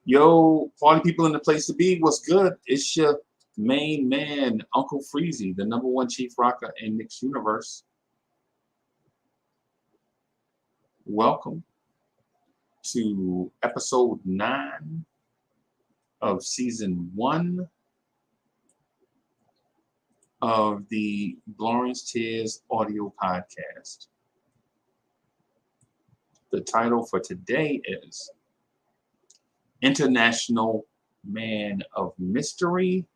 Yo, party people in the place to be. What's good? It's your main man, Uncle Freezy, the #1 chief rocker in Knicks universe. Welcome to episode 9 of season 1 of the Blorange Tears audio podcast. The title for today is International Man of Mystery,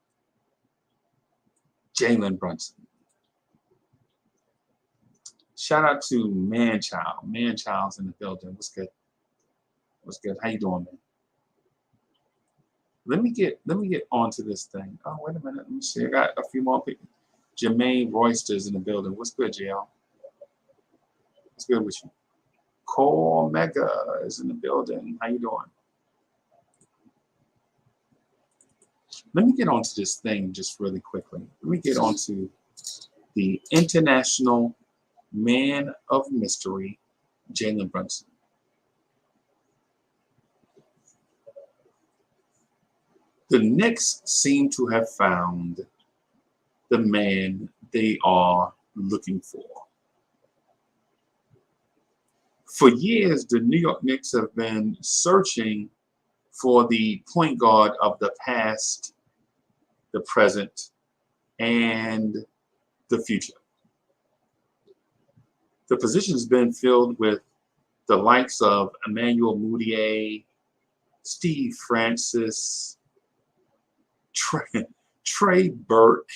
Jalen Brunson. Shout out to Manchild. Manchild's in the building. What's good? What's good? How you doing, man? Let me get onto this thing. Oh, wait a minute. Let me see. I got a few more people. Jermaine Royster's in the building. What's good, JL? What's good with you? Cole Mega is in the building. How you doing? Let me get onto this thing just really quickly. Let me get onto the International Man of Mystery, Jalen Brunson. The Knicks seem to have found the man they are looking for. For years, the New York Knicks have been searching for the point guard of the past, the present, and the future. The position has been filled with the likes of Emmanuel Mudiay, Steve Francis, Trey Burke,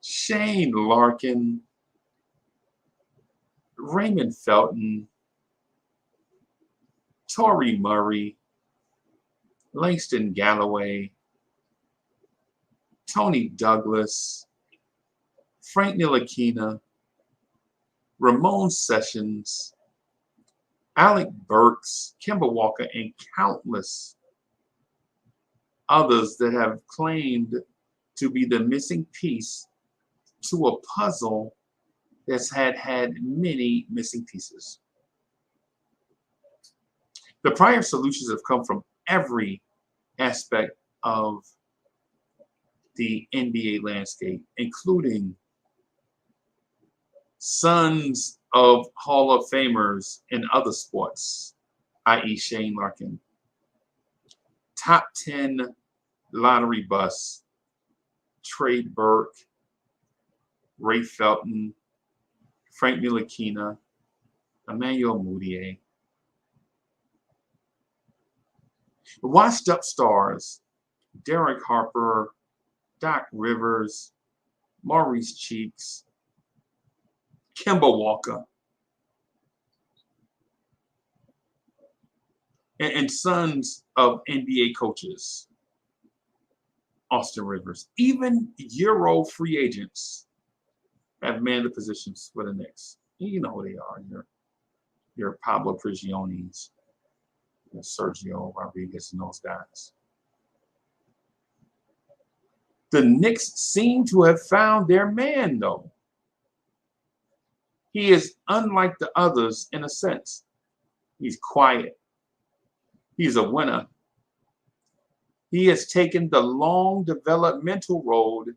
Shane Larkin, Raymond Felton, Torrey Murray, Langston Galloway, Tony Douglas, Frank Ntilikina, Ramon Sessions, Alec Burks, Kemba Walker, and countless others that have claimed to be the missing piece to a puzzle that's had many missing pieces. The prior solutions have come from every aspect of the NBA landscape, including sons of Hall of Famers in other sports, i.e. Shane Larkin, top 10 lottery bust, Trey Burke, Ray Felton, Frank Ntilikina, Emmanuel Mudiay. Washed up stars, Derek Harper, Doc Rivers, Maurice Cheeks, Kemba Walker, and sons of NBA coaches, Austin Rivers. Even Euro free agents have manned the positions for the Knicks. You know who they are. Your Pablo Prigionis, your Sergio Rodriguez, and those guys. The Knicks seem to have found their man, though. He is unlike the others in a sense. He's quiet. He's a winner. He has taken the long developmental road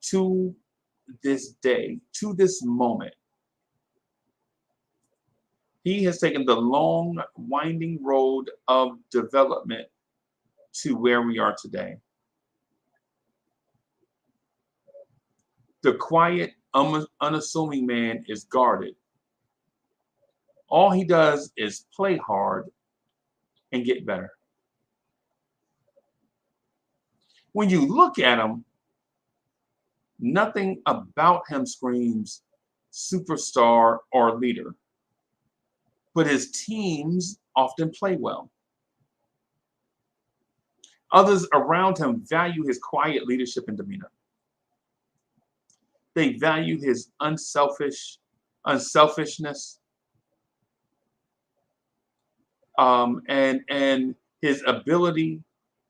to this day, to this moment. He has taken the long, winding road of development to where we are today. The quiet, unassuming man is guarded. All he does is play hard and get better. When you look at him, nothing about him screams superstar or leader, but his teams often play well. Others around him value his quiet leadership and demeanor. They value his unselfishness, and his ability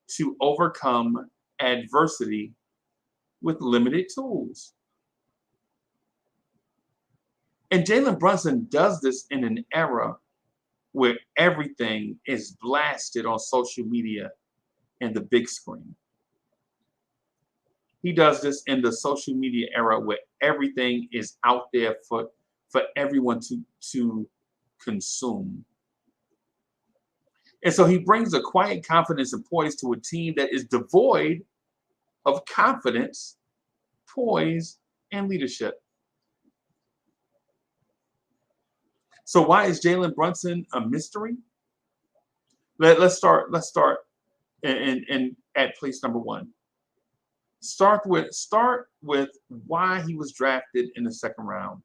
to overcome adversity with limited tools. And Jalen Brunson does this in an era where everything is blasted on social media and the big screen. He does this in the social media era where everything is out there for everyone to consume. And so he brings a quiet confidence and poise to a team that is devoid of confidence, poise, and leadership. So why is Jalen Brunson a mystery? Let's start in at place number one. Start with why he was drafted in the second round.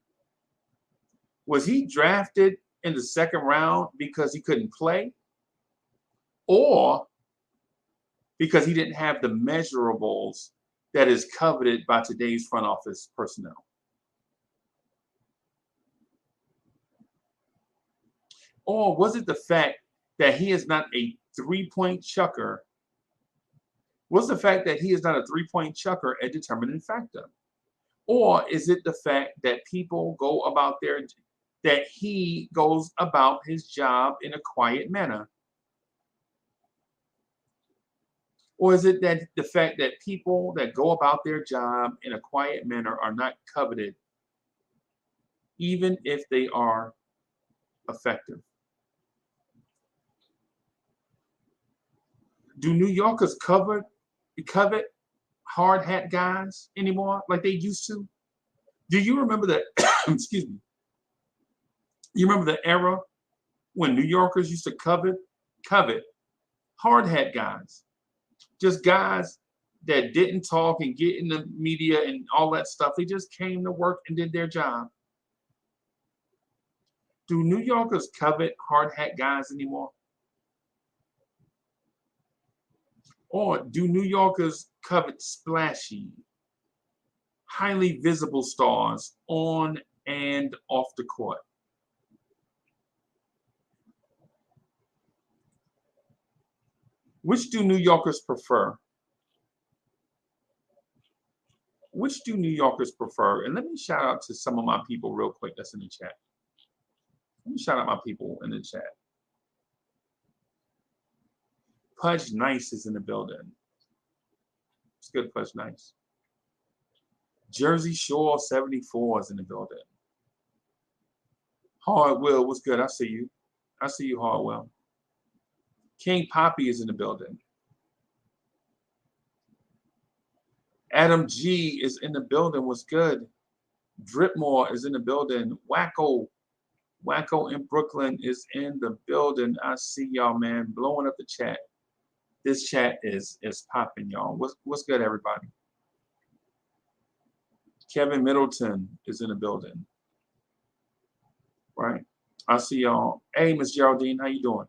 Was he drafted in the second round because he couldn't play, or because he didn't have the measurables that is coveted by today's front office personnel? Or was it the fact that he is not a three-point chucker? Was the fact that he is not a three-point chucker a determining factor? Or is it the fact that he goes about his job in a quiet manner? Or is it that the fact that people that go about their job in a quiet manner are not coveted, even if they are effective? Do New Yorkers covet hard hat guys anymore like they used to? Do you remember that? Excuse me. You remember the era when New Yorkers used to covet hard hat guys, just guys that didn't talk and get in the media and all that stuff. They just came to work and did their job. Do New Yorkers covet hard hat guys anymore? Or do New Yorkers covet splashy, highly visible stars on and off the court? Which do New Yorkers prefer? Which do New Yorkers prefer? And let me shout out to some of my people real quick that's in the chat. Let me shout out my people in the chat. Pudge Nice is in the building. It's good, Pudge Nice. Jersey Shore 74 is in the building. Hardwell, what's good? I see you. I see you, Hardwell. King Poppy is in the building. Adam G is in the building. What's good? Dripmore is in the building. Wacko in Brooklyn is in the building. I see y'all, man, blowing up the chat. This chat is popping, y'all. What's good, everybody? Kevin Middleton is in the building. Right? I see y'all. Hey, Miss Geraldine, how you doing?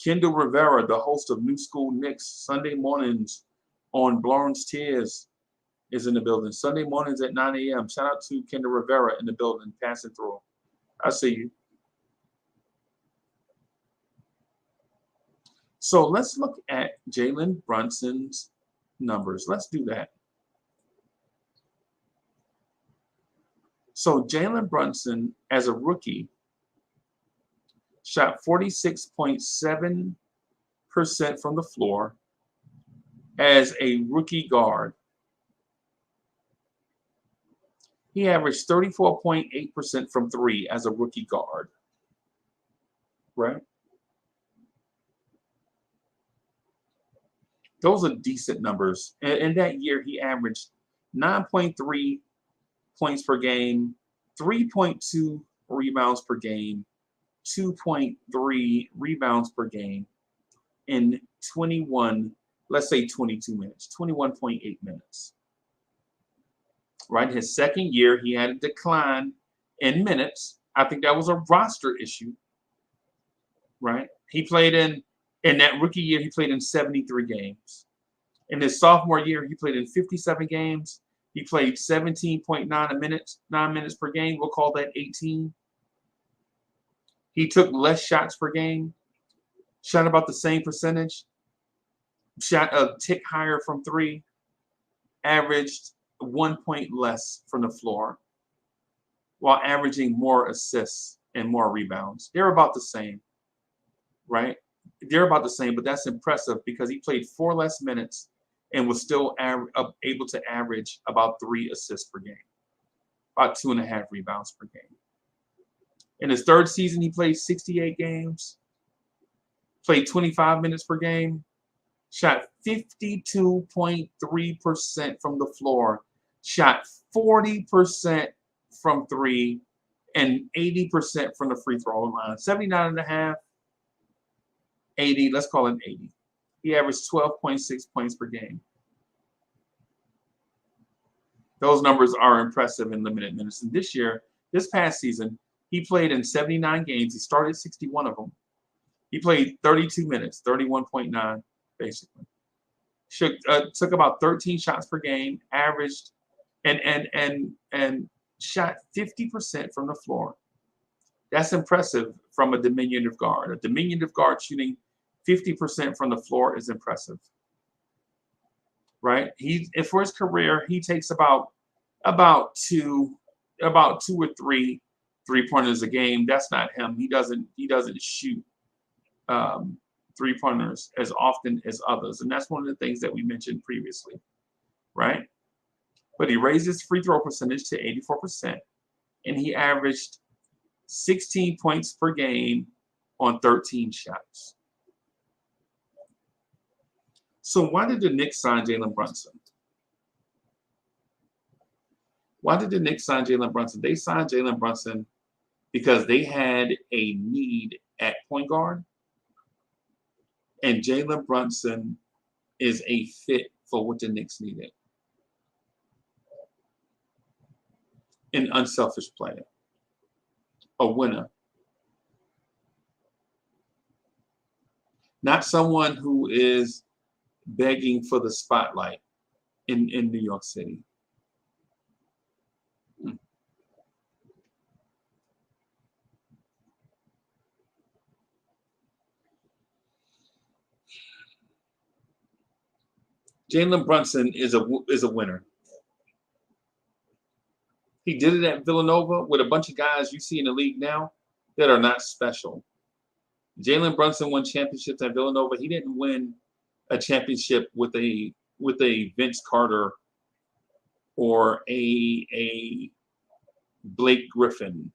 Kendall Rivera, the host of New School Knicks Sunday mornings on Blorange Tears, is in the building. Sunday mornings at 9 a.m. Shout out to Kendall Rivera in the building, passing through. I see you. So let's look at Jalen Brunson's numbers. Let's do that. So Jalen Brunson, as a rookie, shot 46.7% from the floor as a rookie guard. He averaged 34.8% from three as a rookie guard. Right? Those are decent numbers. In that year, he averaged 9.3 points per game, 3.2 rebounds per game, 2.3 rebounds per game in 21, let's say 22 minutes, 21.8 minutes. Right? His second year, he had a decline in minutes. I think that was a roster issue. Right? He played in that rookie year, he played in 73 games. In his sophomore year, he played in 57 games. He played 17.9 minutes, 9 minutes per game. We'll call that 18. He took less shots per game, shot about the same percentage, shot a tick higher from three, averaged 1 point less from the floor, while averaging more assists and more rebounds. They're about the same, right? They're about the same, but that's impressive because he played 4 less minutes and was still able to average about 3 assists per game, about 2.5 rebounds per game. In his third season, he played 68 games, played 25 minutes per game, shot 52.3% from the floor, shot 40% from three, and 80% from the free throw line. 79.5, 80, let's call it 80. He averaged 12.6 points per game. Those numbers are impressive in limited minutes. And this past season, he played in 79 games. He started 61 of them. He played 32 minutes, 31.9, basically. Took about 13 shots per game, averaged and shot 50% from the floor. That's impressive from a diminutive guard. A diminutive guard shooting 50% from the floor is impressive, right? For his career, he takes about 2 or 3 3-pointers a game. That's not him. He doesn't shoot 3-pointers as often as others, and that's one of the things that we mentioned previously, right? But he raised his free throw percentage to 84%, and he averaged 16 points per game on 13 shots. So why did the Knicks sign Jalen Brunson? Why did the Knicks sign Jalen Brunson? They signed Jalen Brunson because they had a need at point guard, and Jalen Brunson is a fit for what the Knicks needed. An unselfish player, a winner, not someone who is begging for the spotlight in New York City. Jalen Brunson is a winner. He did it at Villanova with a bunch of guys you see in the league now that are not special. Jalen Brunson won championships at Villanova. He didn't win a championship with a Vince Carter or a Blake Griffin.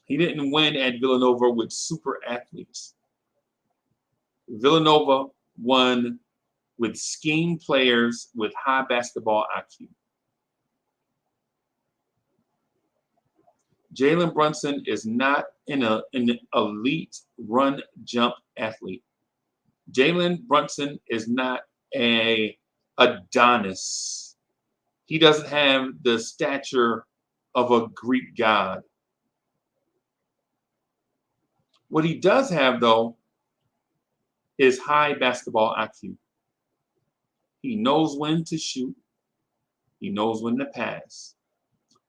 He didn't win at Villanova with super athletes. Villanova won with scheme players with high basketball IQ. Jalen Brunson is not an elite run jump athlete. Jalen Brunson is not a Adonis. He doesn't have the stature of a Greek god. What he does have, though, is high basketball IQ. He knows when to shoot. He knows when to pass.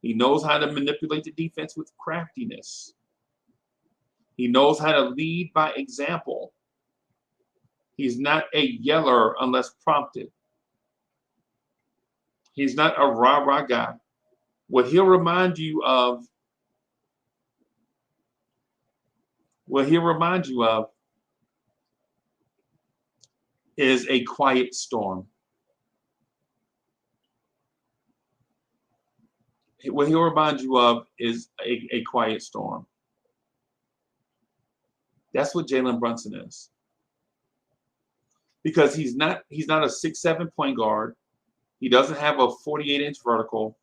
He knows how to manipulate the defense with craftiness. He knows how to lead by example. He's not a yeller unless prompted. He's not a rah-rah guy. What he'll remind you of is a quiet storm. What he'll remind you of is a quiet storm. That's what Jalen Brunson is. Because he's not a 6'7" point guard. He doesn't have a 48-inch vertical.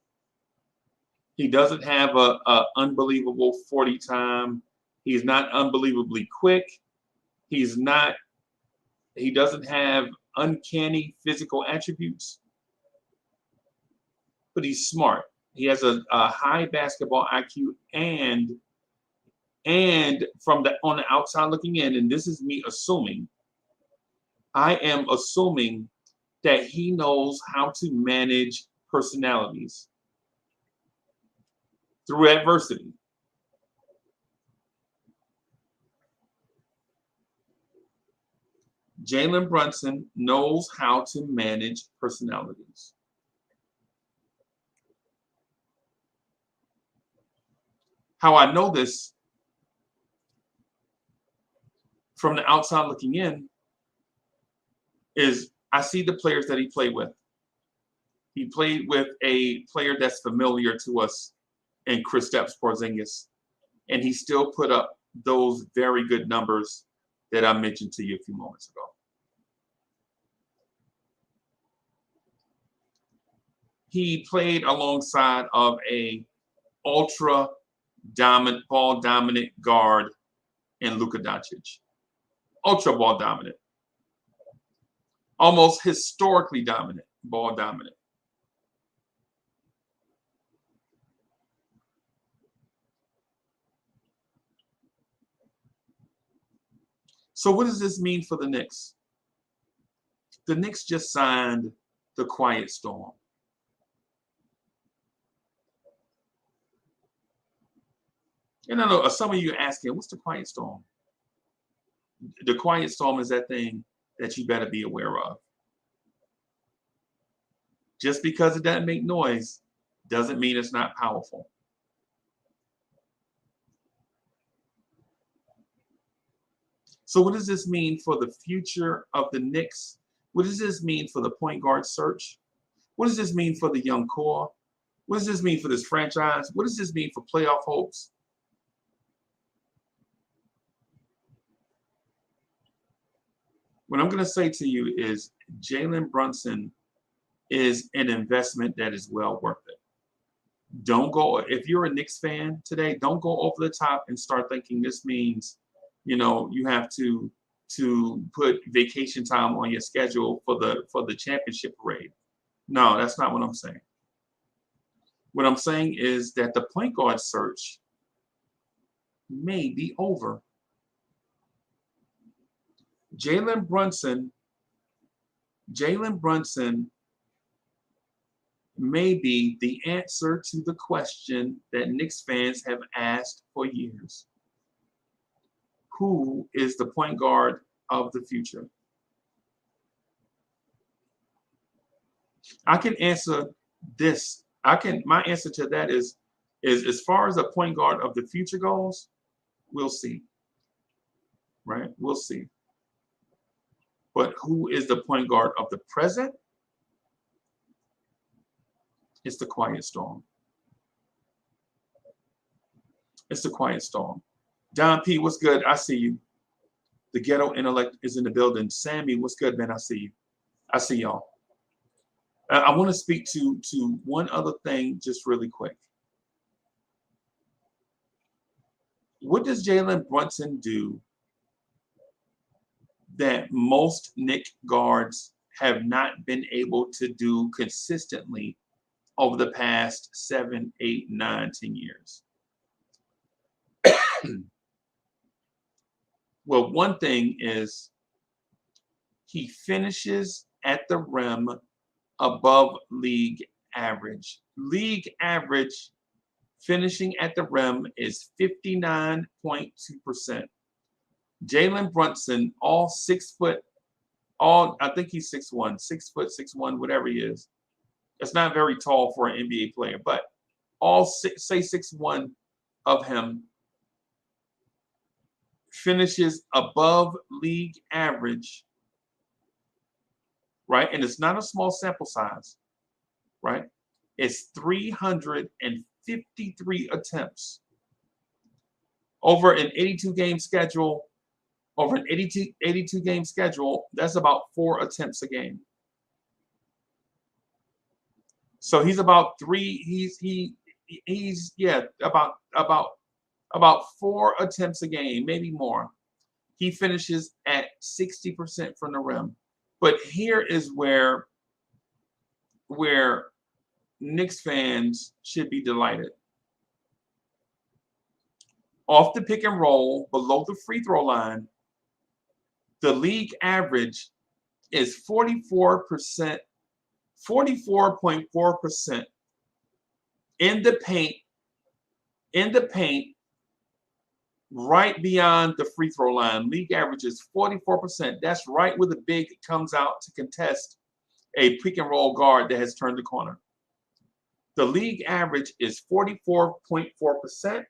He doesn't have a unbelievable 40 time. He's not unbelievably quick. He's not. He doesn't have uncanny physical attributes, but he's smart. He has a high basketball IQ, and from the on the outside looking in, and this is me assuming. I am assuming that he knows how to manage personalities through adversity. Jalen Brunson knows how to manage personalities. How I know this from the outside looking in is I see the players that he played with. He played with a player that's familiar to us in Kristaps Porzingis, and he still put up those very good numbers that I mentioned to you a few moments ago. He played alongside of a ultra dominant, ball dominant guard in Luka Doncic. Ultra ball dominant. Almost historically dominant, ball dominant. So what does this mean for the Knicks? The Knicks just signed the Quiet Storm. And I know some of you are asking, what's the Quiet Storm? The Quiet Storm is that thing that you better be aware of. Just because it doesn't make noise doesn't mean it's not powerful. So what does this mean for the future of the Knicks? What does this mean for the point guard search? What does this mean for the young core? What does this mean for this franchise? What does this mean for playoff hopes? What I'm going to say to you is Jalen Brunson is an investment that is well worth it. Don't go, if you're a Knicks fan today, don't go over the top and start thinking this means, you have to put vacation time on your schedule for the championship parade. No, that's not what I'm saying. What I'm saying is that the point guard search may be over. Jalen Brunson may be the answer to the question that Knicks fans have asked for years. Who is the point guard of the future? I can answer this. My answer to that is as far as the point guard of the future goes, we'll see. Right? We'll see. But who is the point guard of the present? It's the Quiet Storm. It's the Quiet Storm. Don P, what's good? I see you. The ghetto intellect is in the building. Sammy, what's good, man? I see you. I see y'all. I want to speak to one other thing just really quick. What does Jalen Brunson do that most Knick guards have not been able to do consistently over the past 7, 8, 9, 10 years? Well, one thing is he finishes at the rim above league average. League average finishing at the rim is 59.2%. Jalen Brunson, all 6 foot, I think he's 6'1", 6 foot, 6'1", whatever he is. It's not very tall for an NBA player, but all 6'1" of him finishes above league average, right? And it's not a small sample size, right? It's 353 attempts over an 82 game schedule. Over an 82 game schedule, that's about 4 attempts a game. So he's about 3. he's about 4 attempts a game, maybe more. He finishes at 60% from the rim. But here is where Knicks fans should be delighted. Off the pick and roll, below the free throw line, the league average is 44%, 44.4% in the paint, right beyond the free throw line. League average is 44%. That's right where the big comes out to contest a pick and roll guard that has turned the corner. The league average is 44.4%.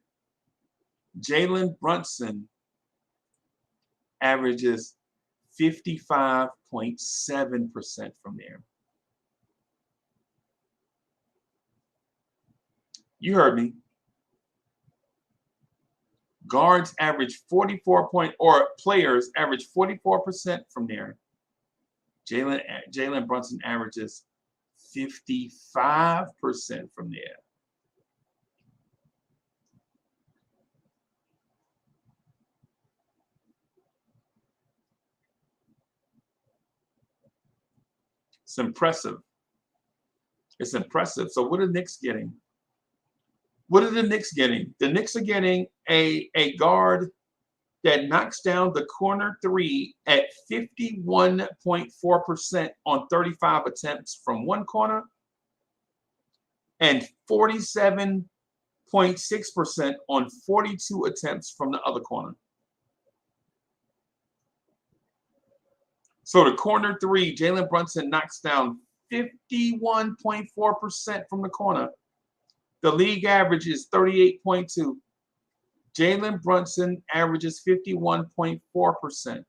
Jalen Brunson averages 55.7% from there. You heard me. Guards average 44 players average 44% from there. Jalen Brunson averages 55% from there. It's impressive. It's impressive. So what are the Knicks getting? What are the Knicks getting? The Knicks are getting a guard that knocks down the corner three at 51.4% on 35 attempts from one corner and 47.6% on 42 attempts from the other corner. So the corner three, Jalen Brunson knocks down 51.4% from the corner. The league average is 38.2. Jalen Brunson averages 51.4%.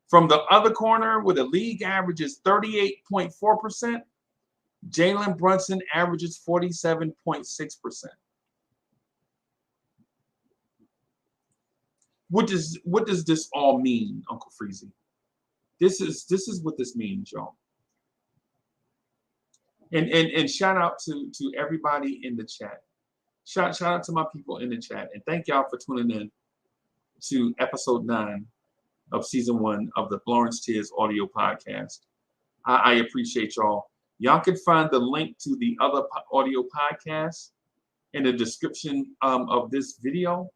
From the other corner, where the league average is 38.4%, Jalen Brunson averages 47.6%. What does this all mean, Uncle Freezy? This is what this means, y'all. And shout out to everybody in the chat. Shout out to my people in the chat. And thank y'all for tuning in to episode 9 of season 1 of the Blorange Tears audio podcast. I appreciate y'all. Y'all can find the link to the other audio podcasts in the description of this video.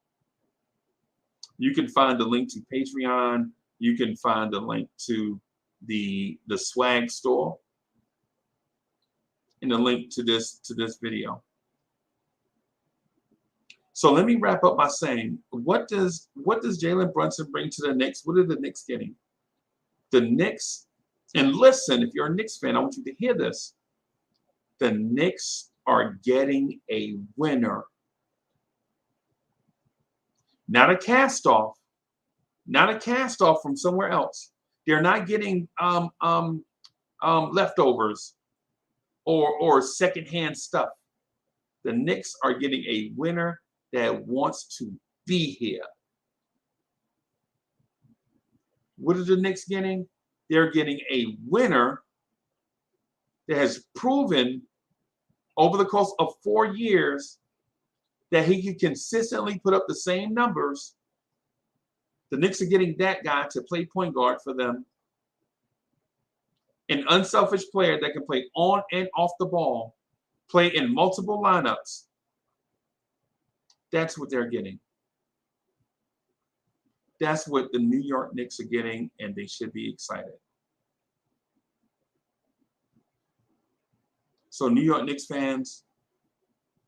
You can find the link to Patreon. You can find the link to the swag store and the link to this video. So let me wrap up by saying, what does Jalen Brunson bring to the Knicks? What are the Knicks getting? The Knicks, and listen, if you're a Knicks fan, I want you to hear this. The Knicks are getting a winner. Not a cast-off. Not a cast-off from somewhere else. They're not getting leftovers or secondhand stuff. The Knicks are getting a winner that wants to be here. What are the Knicks getting? They're getting a winner that has proven over the course of 4 years that he can consistently put up the same numbers. The Knicks are getting that guy to play point guard for them. An unselfish player that can play on and off the ball, play in multiple lineups. That's what they're getting. That's what the New York Knicks are getting, and they should be excited. So New York Knicks fans,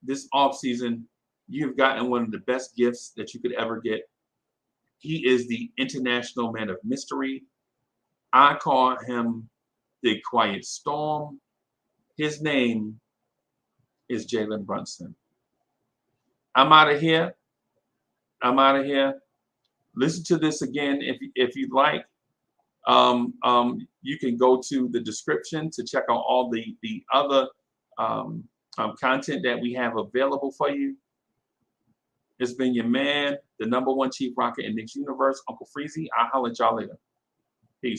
this offseason, you've gotten one of the best gifts that you could ever get. He is the international man of mystery. I call him the Quiet Storm. His name is Jalen Brunson. I'm out of here. Listen to this again if you'd like. You can go to the description to check out all the other content that we have available for you. It's been your man, the #1 chief rocker in Knicks universe, Uncle Freezy. I'll holler at y'all later.